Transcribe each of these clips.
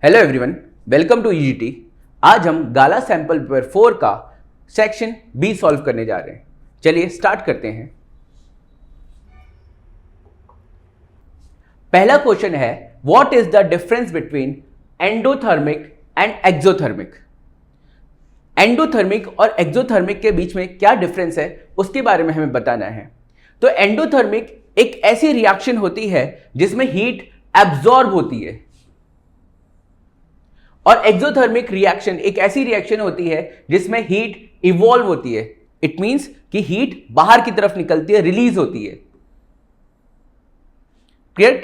Hello everyone, welcome to EGT. आज हम गाला sample paper 4 का सेक्शन बी सॉल्व करने जा रहे हैं। चलिए स्टार्ट करते हैं। पहला क्वेश्चन है, what is the difference between endothermic and exothermic. Endothermic और एक्सोथर्मिक के बीच में क्या डिफरेंस है उसके बारे में हमें बताना है। तो एंडोथर्मिक एक ऐसी रिएक्शन होती है जिसमें हीट एब्जॉर्ब होती है, और एक्सोथर्मिक रिएक्शन एक ऐसी रिएक्शन होती है जिसमें हीट इवॉल्व होती है। इट मींस कि हीट बाहर की तरफ निकलती है, रिलीज होती है। क्लियर?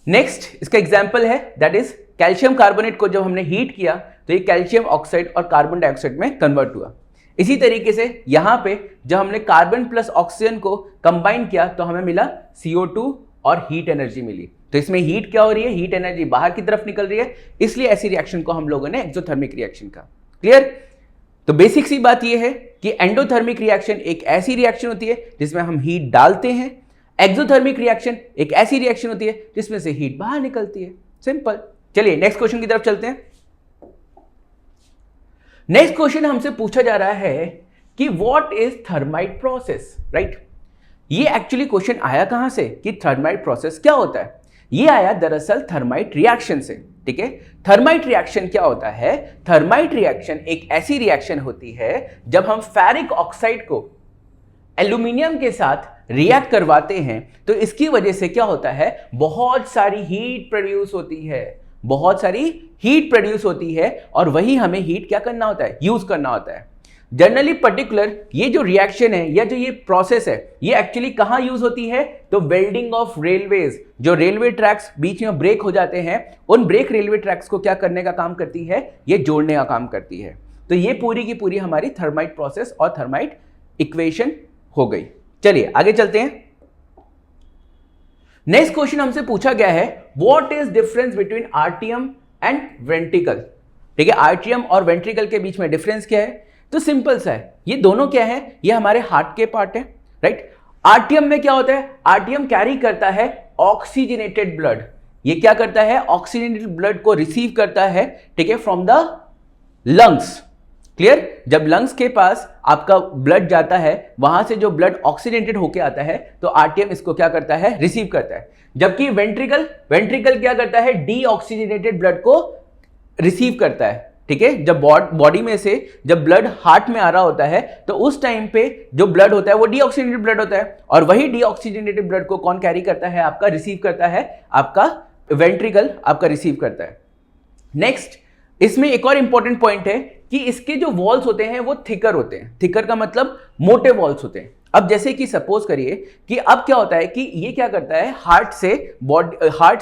नेक्स्ट इसका एग्जांपल है, दैट इज कैल्शियम कार्बोनेट को जब हमने हीट किया तो ये कैल्शियम ऑक्साइड और कार्बन डाइऑक्साइड में कन्वर्ट हुआ। इसी तरीके से यहां पे जब हमने कार्बन प्लस ऑक्सीजन को कंबाइन किया तो हमें मिला CO2 और हीट एनर्जी मिली। तो इसमें हीट क्या हो रही है, हीट एनर्जी बाहर की तरफ निकल रही है, इसलिए ऐसी रिएक्शन को हम लोगों ने एक्सोथर्मिक रिएक्शन का। क्लियर? तो बेसिक सी बात यह है कि एंडोथर्मिक रिएक्शन एक ऐसी रिएक्शन होती है जिसमें हम हीट डालते हैं, एक्सोथर्मिक रिएक्शन एक ऐसी रिएक्शन होती है जिसमें से हीट बाहर निकलती है। सिंपल। चलिए नेक्स्ट क्वेश्चन की तरफ चलते हैं। नेक्स्ट क्वेश्चन हमसे पूछा जा रहा है कि what is thermite process, right. ये एक्चुअली क्वेश्चन आया कहां से कि थर्माइट प्रोसेस क्या होता है। ये आया दरअसल थर्माइट रिएक्शन से। ठीक है, थर्माइट रिएक्शन क्या होता है? थर्माइट रिएक्शन एक ऐसी रिएक्शन होती है जब हम फेरिक ऑक्साइड को एल्यूमिनियम के साथ रिएक्ट करवाते हैं तो इसकी वजह से क्या होता है, बहुत सारी हीट प्रोड्यूस होती है, बहुत सारी हीट प्रोड्यूस होती है, और वही हमें हीट क्या करना होता है, यूज करना होता है। जनरली पर्टिकुलर ये जो रिएक्शन है या जो ये प्रोसेस है ये एक्चुअली कहां यूज होती है? तो वेल्डिंग ऑफ रेलवेज, जो रेलवे ट्रैक्स बीच में ब्रेक हो जाते हैं, उन ब्रेक रेलवे ट्रैक्स को क्या करने का काम करती है, ये जोड़ने का काम करती है। तो ये पूरी की पूरी हमारी थर्माइट प्रोसेस और थर्माइट इक्वेशन हो गई। चलिए आगे चलते हैं। नेक्स्ट क्वेश्चन हमसे पूछा गया है, व्हाट इज डिफरेंस बिटवीन आर्टियम एंड वेंट्रिकल। ठीक है, आर्टियम और वेंट्रिकल के बीच में डिफरेंस क्या है? तो सिंपल सा है, ये दोनों क्या है, ये हमारे हार्ट के पार्ट है, राइट। आर्टियम में क्या होता है, आर्टियम कैरी करता है ऑक्सीजनेटेड ब्लड। ये क्या करता है, ऑक्सीजनेटेड ब्लड को रिसीव करता है, ठीक है, फ्रॉम द लंग्स। क्लियर? जब लंग्स के पास आपका ब्लड जाता है, वहां से जो ब्लड ऑक्सीजनेटेड होके आता है तो आर्टियम इसको क्या करता है, रिसीव करता है। जबकि वेंट्रिकल क्या करता है, डीऑक्सीजनेटेड ब्लड को रिसीव करता है। ठीक है, जब बॉडी में से जब ब्लड हार्ट में आ रहा होता है तो उस टाइम पे जो ब्लड होता है वो डीऑक्सीजनेटेड ब्लड होता है, और वही डीऑक्सीजनेटेड ब्लड को कौन कैरी करता है, आपका रिसीव करता है, आपका वेंट्रिकल आपका रिसीव करता है। नेक्स्ट इसमें एक और इंपॉर्टेंट पॉइंट है कि इसके जो वॉल्स होते हैं वो थिकर होते हैं। थिकर का मतलब मोटे वॉल्स होते हैं। अब जैसे कि सपोज करिए कि अब क्या होता है कि ये क्या करता है, हार्ट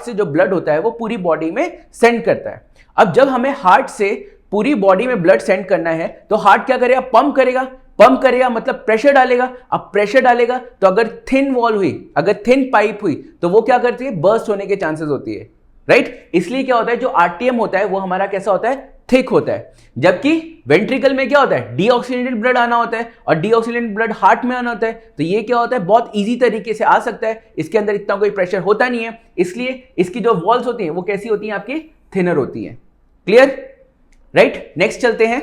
से जो ब्लड होता है वो पूरी बॉडी में सेंड करता है। अब जब हमें हार्ट से पूरी बॉडी में ब्लड सेंड करना है तो हार्ट क्या करेगा, पंप करेगा मतलब प्रेशर डालेगा। अब प्रेशर डालेगा तो अगर थिन वॉल हुई, अगर थिन पाइप हुई तो वो क्या करती है, बर्स्ट होने के चांसेस होती है, राइट। इसलिए क्या होता है, जो आरटीएम होता है वो हमारा कैसा होता है, थिक होता है। जबकि वेंट्रिकल में क्या होता है, डीऑक्सीजनेटेड ब्लड आना होता है, और डीऑक्सीजनेटेड ब्लड हार्ट में आना होता है। तो ये क्या होता है, बहुत इजी तरीके से आ सकता है, इसके अंदर इतना कोई प्रेशर होता नहीं है, इसलिए इसकी जो वॉल्स होती हैं वो कैसी होती हैं, आपकी थिनर होती हैं। क्लियर? राइट। नेक्स्ट चलते हैं।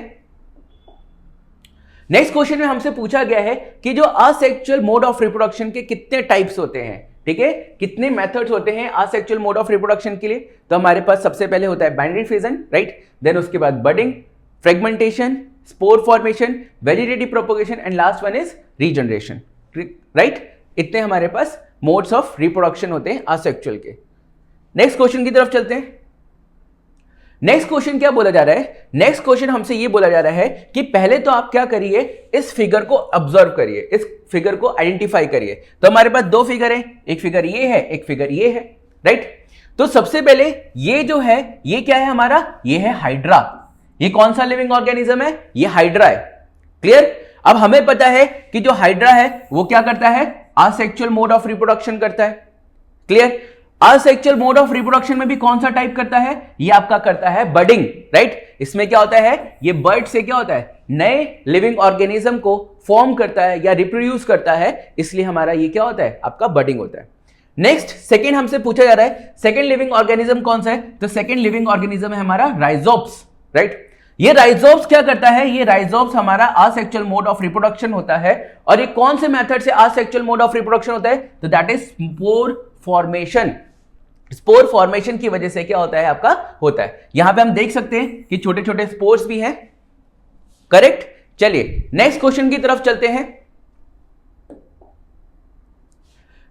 नेक्स्ट क्वेश्चन में हमसे पूछा गया है कि जो असेक्सुअल मोड ऑफ रिप्रोडक्शन के कितने टाइप्स होते हैं, ठीक है, कितने मेथड्स होते हैं असेक्सुअल मोड ऑफ रिप्रोडक्शन के लिए। तो हमारे पास सबसे पहले होता है बाइनरी फिजन, राइट, देन उसके बाद budding, fragmentation, spore formation, vegetative propagation, and last one is regeneration, right. इतने हमारे पास मोड्स ऑफ रिप्रोडक्शन होते हैं असेक्सुअल के। नेक्स्ट क्वेश्चन की तरफ चलते हैं। नेक्स्ट क्वेश्चन क्या बोला जा रहा है, नेक्स्ट क्वेश्चन हमसे ये बोला जा रहा है कि पहले तो आप क्या करिए, इस फिगर को ऑब्जर्व करिए, इस फिगर को आइडेंटिफाई करिए। तो हमारे पास दो फिगर है, एक फिगर ये है, एक फिगर ये है, राइट। तो सबसे पहले ये जो है ये क्या है हमारा, ये है हाइड्रा। ये कौन सा लिविंग ऑर्गेनिज्म है, ये हाइड्रा है। क्लियर? अब हमें पता है कि जो हाइड्रा है वो क्या करता है, असेक्सुअल मोड ऑफ रिप्रोडक्शन करता है। Clear? Asexual mode of reproduction में भी कौन सा टाइप करता है, ये आपका करता है बडिंग, राइट। इसमें क्या होता है, ये बर्ड से क्या होता है, नए लिविंग ऑर्गेनिज्म को फॉर्म करता है या रिप्रोड्यूस करता है, इसलिए हमारा ये क्या होता है, आपका बडिंग होता है। नेक्स्ट सेकेंड हमसे पूछा जा रहा है सेकेंड लिविंग ऑर्गेनिज्म कौन सा है, तो सेकेंड लिविंग ऑर्गेनिज्म है हमारा राइजोप्स, राइट। ये राइजोप्स क्या करता है, ये राइजोप्स हमारा असेक्सुअल मोड ऑफ रिप्रोडक्शन होता है, और ये कौन से मेथड से असेक्सुअल मोड ऑफ रिप्रोडक्शन होता है, तो that is spore formation. Spore formation की वजह से क्या होता है आपका, होता है। यहां पे हम देख सकते हैं कि छोटे छोटे स्पोर्स भी हैं, करेक्ट। चलिए नेक्स्ट क्वेश्चन की तरफ चलते हैं।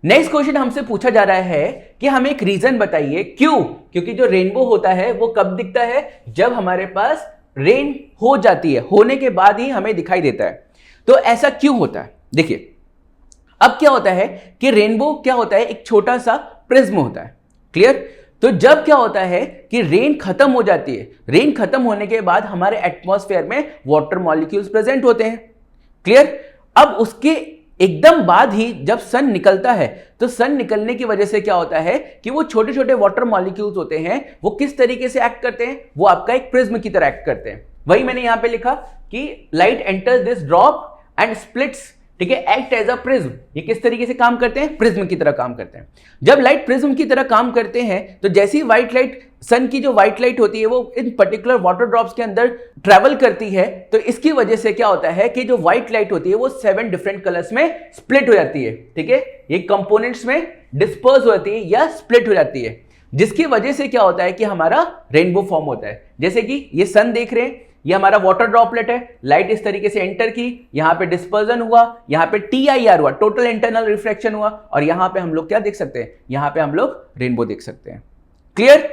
नेक्स्ट क्वेश्चन हमसे पूछा जा रहा है कि हमें एक रीजन बताइए क्यों, क्योंकि जो रेनबो होता है वो कब दिखता है, जब हमारे पास रेन हो जाती है, होने के बाद ही हमें दिखाई देता है। तो ऐसा क्यों होता है, देखिए अब क्या होता है कि रेनबो क्या होता है, एक छोटा सा प्रिज्म होता है, क्लियर। तो जब क्या होता है कि रेन खत्म हो जाती है, रेन खत्म होने के बाद हमारे एटमॉस्फेयर में वाटर मॉलिक्यूल्स प्रेजेंट होते हैं, क्लियर। अब उसके एकदम बाद ही जब सन निकलता है, तो सन निकलने की वजह से क्या होता है कि वो छोटे छोटे वाटर मॉलिक्यूल्स होते हैं, वो किस तरीके से एक्ट करते हैं, वो आपका एक प्रिज्म की तरह एक्ट करते हैं। वही मैंने यहां पे लिखा कि light enters this drop and splits, ठीक है, एक्ट एज अ प्रिज्म। ये किस तरीके से काम करते हैं, प्रिज्म की तरह काम करते हैं। जब लाइट प्रिज्म की तरह काम करते हैं, तो जैसी व्हाइट लाइट, सन की जो व्हाइट लाइट होती है वो इन पर्टिकुलर वाटर ड्रॉप्स के अंदर ट्रैवल करती है, तो इसकी वजह से क्या होता है कि जो व्हाइट लाइट होती है वो 7 डिफरेंट कलर्स में स्प्लिट हो जाती है, ठीक है, ये कंपोनेंट्स में डिस्पर्स हो जाती है या स्प्लिट हो जाती है, जिसकी वजह से क्या होता है कि हमारा रेनबो फॉर्म होता है। जैसे कि ये सन देख रहे हैं, ये हमारा वाटर ड्रॉपलेट है, लाइट इस तरीके से एंटर की, यहां पे डिस्पर्जन हुआ, यहां पे TIR हुआ, टोटल इंटरनल रिफ्लेक्शन हुआ, और यहां पे हम लोग क्या देख सकते हैं, यहां पे हम लोग रेनबो देख सकते हैं, क्लियर।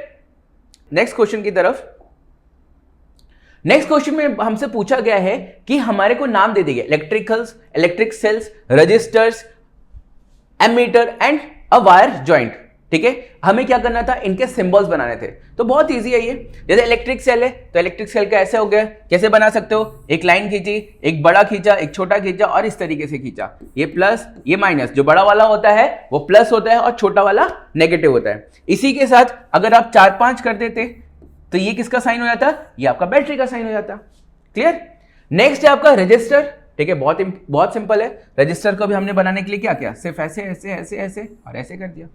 नेक्स्ट क्वेश्चन की तरफ। नेक्स्ट क्वेश्चन में हमसे पूछा गया है कि हमारे को नाम दे दिए electric cells, resistors, ammeter and a wire joint, ठीक है। हमें क्या करना था, इनके सिंबल्स बनाने थे। तो बहुत इजी है ये, जैसे इलेक्ट्रिक सेल है तो इलेक्ट्रिक सेल का ऐसे हो गया, कैसे बना सकते हो, एक लाइन खींची, एक बड़ा खींचा, एक छोटा खींचा, और इस तरीके से खींचा, ये प्लस ये माइनस, जो बड़ा वाला होता है वो प्लस होता है और छोटा वाला नेगेटिव होता है। इसी के साथ अगर आप 4-5 कर देते तो ये किसका साइन हो जाता, ये आपका बैटरी का साइन हो जाता, क्लियर। नेक्स्ट है आपका रजिस्टर, ठीक है, बहुत सिंपल है। रजिस्टर को भी हमने बनाने के लिए क्या किया, सिर्फ ऐसे ऐसे ऐसे ऐसे और ऐसे कर दिया,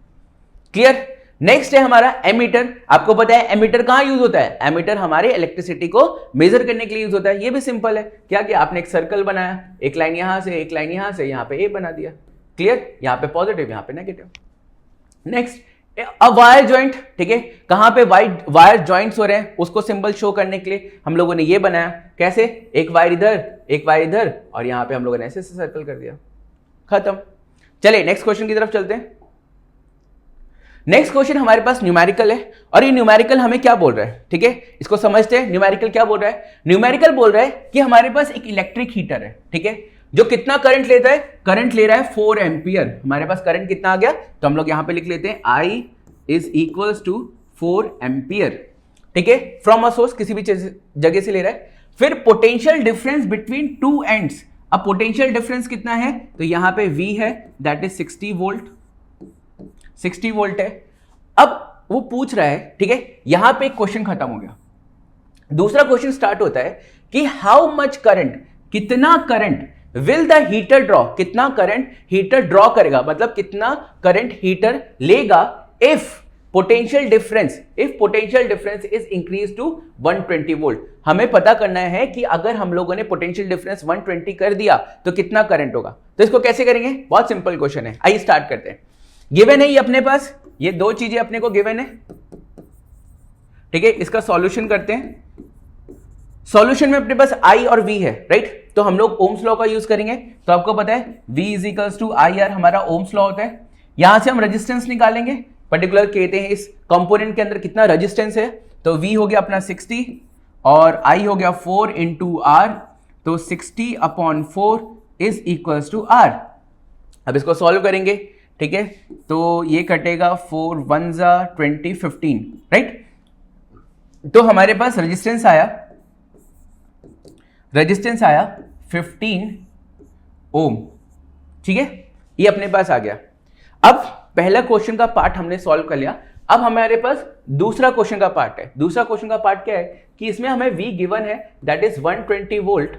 क्लियर। नेक्स्ट है हमारा एमीटर। आपको पता है एमीटर कहां यूज होता है, एमीटर हमारे इलेक्ट्रिसिटी को मेजर करने के लिए यूज होता है। ये भी सिंपल है, क्या किया आपने, एक सर्कल बनाया, एक लाइन यहां से, एक लाइन यहां से, यहां पे ए बना दिया, क्लियर, यहां पे पॉजिटिव, यहां पे नेगेटिव। नेक्स्ट वायर जॉइंट, ठीक है, कहां पे वायर जॉइंट्स हो रहे हैं उसको सिंबल शो करने के लिए हम लोगों ने ये बनाया, कैसे, एक वायर इधर, एक वायर इधर, और यहां पे हम लोगों ने ऐसे सर्कल कर दिया, खत्म। चलिए नेक्स्ट क्वेश्चन की तरफ चलते हैं। नेक्स्ट क्वेश्चन हमारे पास न्यूमेरिकल है, और ये न्यूमेरिकल हमें क्या बोल रहा है, ठीक है, इसको समझते हैं। न्यूमेरिकल क्या बोल रहा है, न्यूमेरिकल बोल रहा है कि हमारे पास एक इलेक्ट्रिक हीटर है, ठीक है, जो कितना करंट लेता है, करंट ले रहा है 4 एम्पियर। हमारे पास करंट कितना आ गया, तो हम लोग यहां पे लिख लेते हैं I is equals to 4 ampere, ठीक है, फ्रॉम अ सोर्स, किसी भी जगह से ले रहा है। फिर पोटेंशियल डिफरेंस बिटवीन 2 एंड्स, अब पोटेंशियल डिफरेंस कितना है, तो यहां पे V है, दैट इज 60 वोल्ट, 60 वोल्ट है। अब वो पूछ रहा है, ठीक है, यहां पे एक क्वेश्चन खत्म हो गया। दूसरा क्वेश्चन स्टार्ट होता है कि हाउ मच करंट, कितना current will the heater draw, कितना करंट हीटर ड्रॉ करेगा, मतलब कितना करंट हीटर लेगा if potential difference is increase to 120 volt. हमें पता करना है कि अगर हम लोगों ने पोटेंशियल डिफरेंस 120 कर दिया तो कितना करंट होगा। तो इसको कैसे करेंगे, बहुत सिंपल क्वेश्चन है, आइए स्टार्ट करते हैं। गिवन है ये अपने पास, ये दो चीजें अपने को गिवन है, ठीक है, इसका सॉल्यूशन करते हैं। सॉल्यूशन में अपने पास I और V है, राइट, तो हम लोग ओम्स लॉ का यूज करेंगे। तो आपको पता है V is equals to IR हमारा ओम्स लॉ होता है। यहां से हम रेजिस्टेंस निकालेंगे, पर्टिकुलर कहते हैं इस कंपोनेंट के अंदर कितना रेजिस्टेंस है, तो V हो गया अपना 60 और I हो गया 4 इंटू R, तो 60/4 इज इक्वल्स टू R। अब इसको सॉल्व करेंगे, ठीक है, तो ये कटेगा 4 1 20 15, राइट। तो हमारे पास रेजिस्टेंस आया 15 ओम, ठीक है, ये अपने पास आ गया। अब पहला क्वेश्चन का पार्ट हमने सॉल्व कर लिया। अब हमारे पास दूसरा क्वेश्चन का पार्ट है। दूसरा क्वेश्चन का पार्ट क्या है कि इसमें हमें V गिवन है, दैट इज 120 वोल्ट,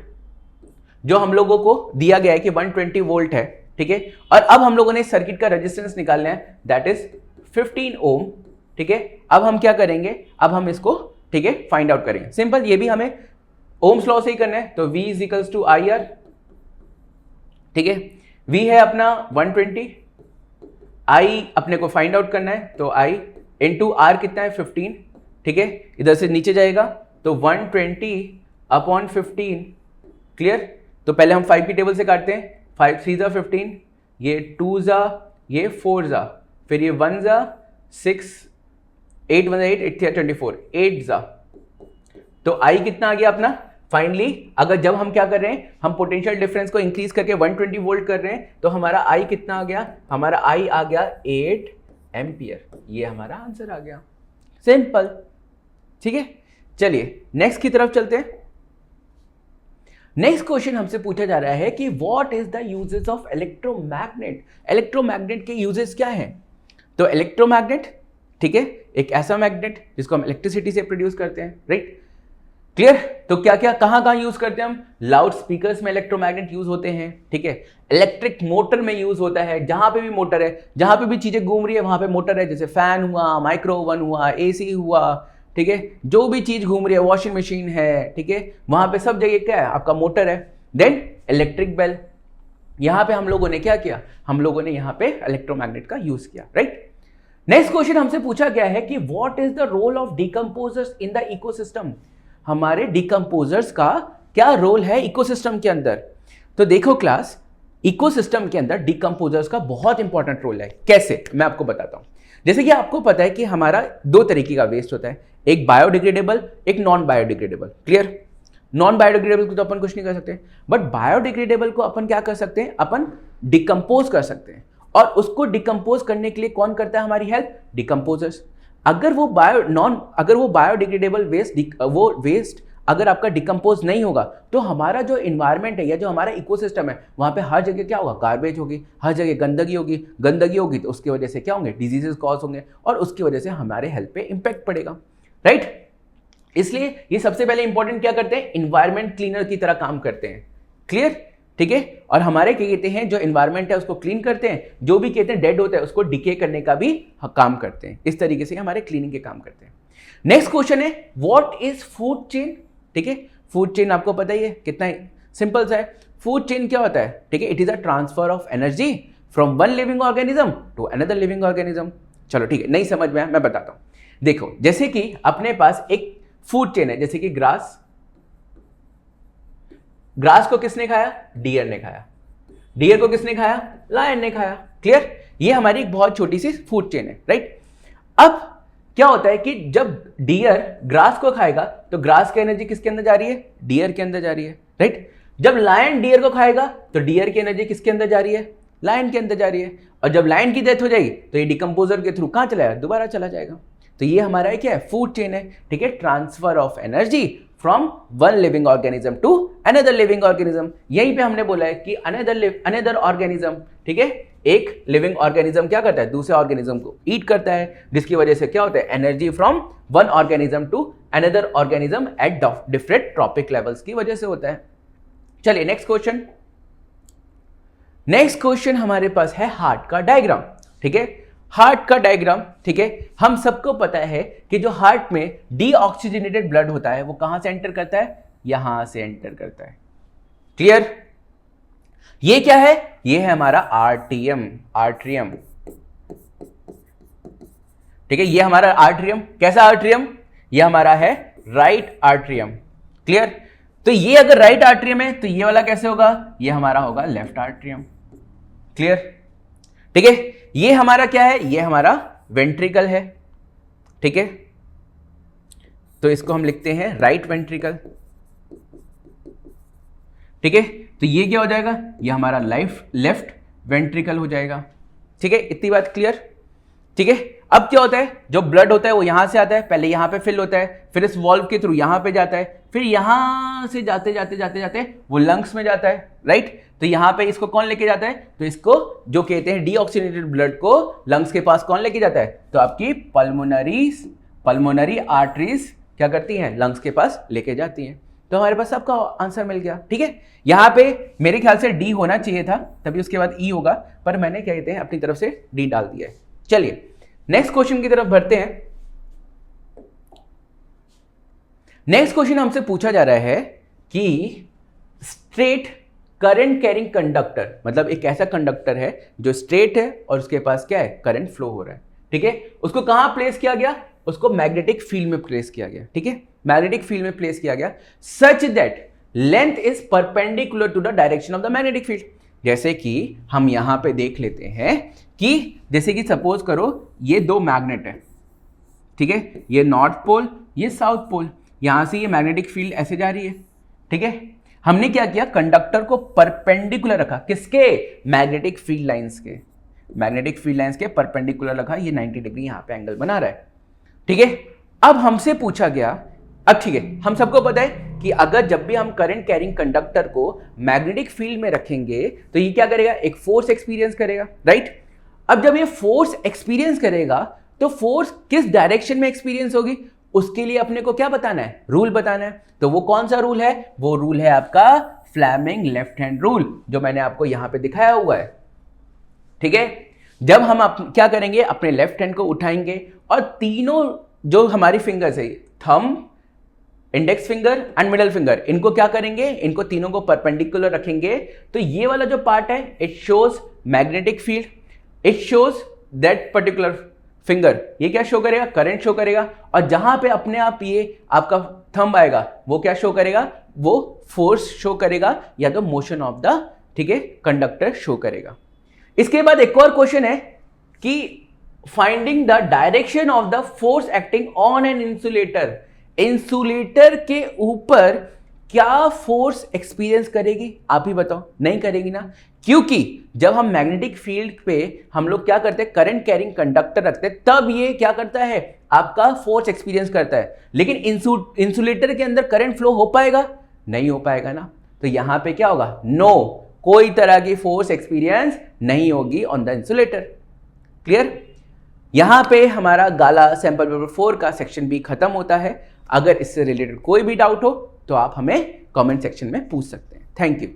जो हम लोगों को दिया गया है कि 120 वोल्ट है, ठीक है। और अब हम लोगों ने सर्किट का रेजिस्टेंस निकालना है, दैट इज 15 ओम, ठीक है। अब हम क्या करेंगे, अब हम इसको, ठीक है, फाइंड आउट करेंगे। सिंपल, ये भी हमें ओम्स लॉ से ही करना है, तो V is equals to IR, ठीक है। V है अपना 120, I अपने को फाइंड आउट करना है, तो I इंटू R कितना है 15, ठीक है। इधर से नीचे जाएगा तो 120 अपॉन 15, क्लियर। तो पहले हम 5 की टेबल से काटते हैं, 5 3 जा 15, ये 2 जा, ये 4 जा, फिर ये 1 जा 6, 8 1 8, 8 3 24, 8 जा, तो I कितना आ गया अपना फाइनली। अगर जब हम क्या कर रहे हैं, हम पोटेंशियल डिफरेंस को इंक्रीज करके 120 वोल्ट कर रहे हैं, तो हमारा I कितना आ गया, हमारा I आ गया 8 एम्पियर। ये हमारा आंसर आ गया, सिंपल, ठीक है। चलिए नेक्स्ट की तरफ चलते हैं। नेक्स्ट क्वेश्चन हमसे पूछा जा रहा है कि what is the uses of electromagnet. Electromagnet के यूजेस क्या हैं? तो इलेक्ट्रोमैग्नेट, ठीक है, एक ऐसा मैग्नेट जिसको हम इलेक्ट्रिसिटी से प्रोड्यूस करते हैं, राइट, क्लियर। तो क्या क्या कहां यूज करते हैं हम? लाउड स्पीकर्स में इलेक्ट्रोमैग्नेट यूज होते हैं, ठीक है। इलेक्ट्रिक मोटर में यूज होता है, जहां पे भी मोटर है, जहां पे भी चीजें घूम रही है वहां पे मोटर है, जैसे फैन हुआ, माइक्रो ओवन हुआ, AC हुआ, ठीक है, जो भी चीज घूम रही है, वॉशिंग मशीन है, ठीक है, वहां पे सब जगह क्या है, आपका मोटर है। देन इलेक्ट्रिक बेल, यहां पे हम लोगों ने क्या किया, हम लोगों ने यहां पे इलेक्ट्रोमैग्नेट का यूज किया, राइट। नेक्स्ट क्वेश्चन हमसे पूछा गया है कि what is the role of decomposers in the ecosystem. हमारे डिकम्पोजर्स का क्या रोल है इकोसिस्टम के अंदर? तो देखो क्लास, इकोसिस्टम के अंदर डिकम्पोजर्स का बहुत इंपॉर्टेंट रोल है। कैसे, मैं आपको बताता हूं। जैसे कि आपको पता है कि हमारा 2 तरीके का वेस्ट होता है, एक बायोडिग्रेडेबल, एक non biodegradable, clear. Non biodegradable को तो अपन कुछ नहीं कर सकते, बट बायोडिग्रेडेबल को अपन क्या कर सकते हैं, अपन डिकम्पोज कर सकते हैं। और उसको डिकम्पोज करने के लिए कौन करता है हमारी हेल्प? डिकम्पोजर्स। अगर वो बायोडिग्रेडेबल वेस्ट अगर आपका डिकम्पोज नहीं होगा, तो हमारा जो इन्वायरमेंट है या जो हमारा इकोसिस्टम है, वहां पे हर जगह क्या होगा, गार्बेज होगी, हर जगह गंदगी होगी, तो उसकी वजह से क्या होंगे, डिजीजेस कॉज होंगे, और उसकी वजह से हमारे हेल्थ पे इंपैक्ट पड़ेगा, राइट। इसलिए ये सबसे पहले इंपॉर्टेंट क्या करते हैं, इन्वायरमेंट क्लीनर की तरह काम करते हैं, क्लियर, ठीक है। और हमारे क्या कहते हैं, जो इन्वायरमेंट है उसको क्लीन करते हैं, जो भी कहते हैं डेड होता है उसको डिके करने का भी काम करते हैं। इस तरीके से हमारे क्लीनिंग के काम करते हैं। नेक्स्ट क्वेश्चन है व्हाट इज फूड चेन, ठीक है। फूड चेन आपको पता ही है, कितना सिंपल सा है। फूड चेन क्या होता है, ठीक है, it is a transfer of energy from one living organism to another living organism. चलो ठीक है, नहीं समझ में आया, मैं बताता हूं। देखो, जैसे कि अपने पास एक फूड चेन है, जैसे कि ग्रास को किसने खाया, डियर ने खाया। डियर को किसने खाया, लायन ने खाया, क्लियर। ये हमारी एक बहुत छोटी सी फूड चेन है, राइट। अब क्या होता है कि जब डियर ग्रास को खाएगा तो ग्रास की एनर्जी किसके अंदर जा रही है, डियर के अंदर जा रही है, राइट। जब लायन डियर को खाएगा तो डियर की एनर्जी किसके अंदर जा रही है, लायन के अंदर जा रही है। और जब लायन की डेथ हो जाएगी तो ये डिकम्पोजर के थ्रू कहां चला जाएगा, दोबारा चला जाएगा। तो ये हमारा है क्या है, फूड चेन है, ठीक है। Transfer of energy from one living organism to another living organism. यहीं पे हमने बोला है कि अनदर ऑर्गेनिज्म, ठीक है, एक लिविंग ऑर्गेनिज्म क्या करता है, दूसरे ऑर्गेनिज्म को ईट करता है, जिसकी वजह से क्या होता है, energy from one organism to another organism at different trophic levels की वजह से होता है। चलिए नेक्स्ट क्वेश्चन। नेक्स्ट क्वेश्चन हमारे पास है हार्ट का डायग्राम, ठीक है। हार्ट का डायग्राम, ठीक है। हम सबको पता है कि जो हार्ट में डीऑक्सीजनेटेड ब्लड होता है वो कहां से एंटर करता है, यहां से एंटर करता है, क्लियर। ये क्या है, ये है हमारा आर्टियम, आर्ट्रियम, ठीक है। ये हमारा आर्ट्रियम, कैसा आर्ट्रियम, ये हमारा है राइट आर्ट्रियम, क्लियर। तो ये अगर राइट आर्ट्रियम है तो ये वाला कैसे होगा, ये हमारा होगा लेफ्ट आर्ट्रियम, क्लियर, ठीक है। ये हमारा क्या है, ये हमारा वेंट्रिकल है, ठीक है। तो इसको हम लिखते हैं राइट वेंट्रिकल, ठीक है। तो ये क्या हो जाएगा, ये हमारा लेफ्ट वेंट्रिकल हो जाएगा, ठीक है। इतनी बात क्लियर, ठीक है। अब क्या होता है, जो ब्लड होता है वो यहां से आता है, पहले यहां पे फिल होता है, फिर इस वॉल्व के थ्रू यहां पे जाता है, फिर यहां से जाते जाते वो लंग्स में जाता है, राइट। तो यहां पे इसको कौन लेके जाता है, तो इसको जो कहते हैं डीऑक्सीजनेटेड ब्लड को लंग्स के पास कौन लेके जाता है, तो आपकी पल्मोनरी आर्टरीज क्या करती हैं, लंग्स के पास लेके जाती हैं। तो हमारे पास सबका आंसर मिल गया। ठीक है, यहां पे मेरे ख्याल से डी होना चाहिए था, तभी उसके बाद ई होगा, पर मैंने क्या कहते हैं अपनी तरफ से डी डाल दिया है। चलिए नेक्स्ट क्वेश्चन की तरफ बढ़ते हैं। नेक्स्ट क्वेश्चन हमसे पूछा जा रहा है कि स्ट्रेट करंट कैरिंग कंडक्टर, मतलब एक ऐसा कंडक्टर है जो स्ट्रेट है और उसके पास क्या है, करंट फ्लो हो रहा है। ठीक है, उसको कहां प्लेस किया गया, उसको मैग्नेटिक फील्ड में प्लेस किया गया। ठीक है, मैग्नेटिक फील्ड में प्लेस किया गया such that length is perpendicular to the direction of the magnetic field. जैसे कि हम यहां पे देख लेते हैं कि जैसे कि सपोज करो ये दो मैग्नेट है, ठीक है, ये नॉर्थ पोल, ये साउथ पोल, यहां से ये मैग्नेटिक फील्ड ऐसे जा रही है। ठीक है, हमने क्या किया, कंडक्टर को परपेंडिकुलर रखा, किसके, मैग्नेटिक फील्ड लाइंस के, मैग्नेटिक फील्ड लाइंस के परपेंडिकुलर रखा, ये 90 डिग्री यहां पे एंगल बना रहा है। ठीक है, अब हमसे पूछा गया, अब ठीक है, हम सबको पता है कि अगर जब भी हम करंट कैरिंग कंडक्टर को मैग्नेटिक फील्ड में रखेंगे तो ये क्या करेगा, एक फोर्स एक्सपीरियंस करेगा, राइट। अब जब ये फोर्स एक्सपीरियंस करेगा तो फोर्स किस डायरेक्शन में एक्सपीरियंस होगी, उसके लिए अपने को क्या बताना है, रूल बताना है। तो वो कौन सा रूल है, वो रूल है आपका फ्लेमिंग लेफ्ट हैंड रूल, जो मैंने आपको यहां पे दिखाया हुआ है। ठीक है, जब हम क्या करेंगे, अपने लेफ्ट हैंड को उठाएंगे और तीनों जो हमारी फिंगर्स है, thumb, index finger and middle finger, इनको क्या करेंगे, इनको तीनों को परपेंडिकुलर रखेंगे। तो ये वाला जो पार्ट है it shows magnetic field, it shows that particular finger, ये क्या शो करेगा, करंट शो करेगा। और जहां पे अपने आप ये आपका थंब आएगा वो क्या शो करेगा, वो फोर्स शो करेगा या तो मोशन ऑफ द, ठीक है, कंडक्टर शो करेगा। इसके बाद एक और क्वेश्चन है कि finding the direction of the force acting on an insulator, insulator के ऊपर क्या फोर्स एक्सपीरियंस करेगी, आप ही बताओ, नहीं करेगी ना, क्योंकि जब हम मैग्नेटिक फील्ड पे हम लोग क्या करते हैं, करंट कैरिंग कंडक्टर रखते हैं, तब ये क्या करता है, आपका फोर्स एक्सपीरियंस करता है। लेकिन इंसुलेटर के अंदर करंट फ्लो हो पाएगा, नहीं हो पाएगा ना, तो यहां पे क्या होगा, नो, कोई तरह की फोर्स एक्सपीरियंस नहीं होगी ऑन द इंसुलेटर। क्लियर, यहां पे हमारा गाला सैंपल पेपर 4 का सेक्शन भी खत्म होता है। अगर इससे रिलेटेड कोई भी डाउट हो तो आप हमें कमेंट सेक्शन में पूछ सकते हैं। Thank you.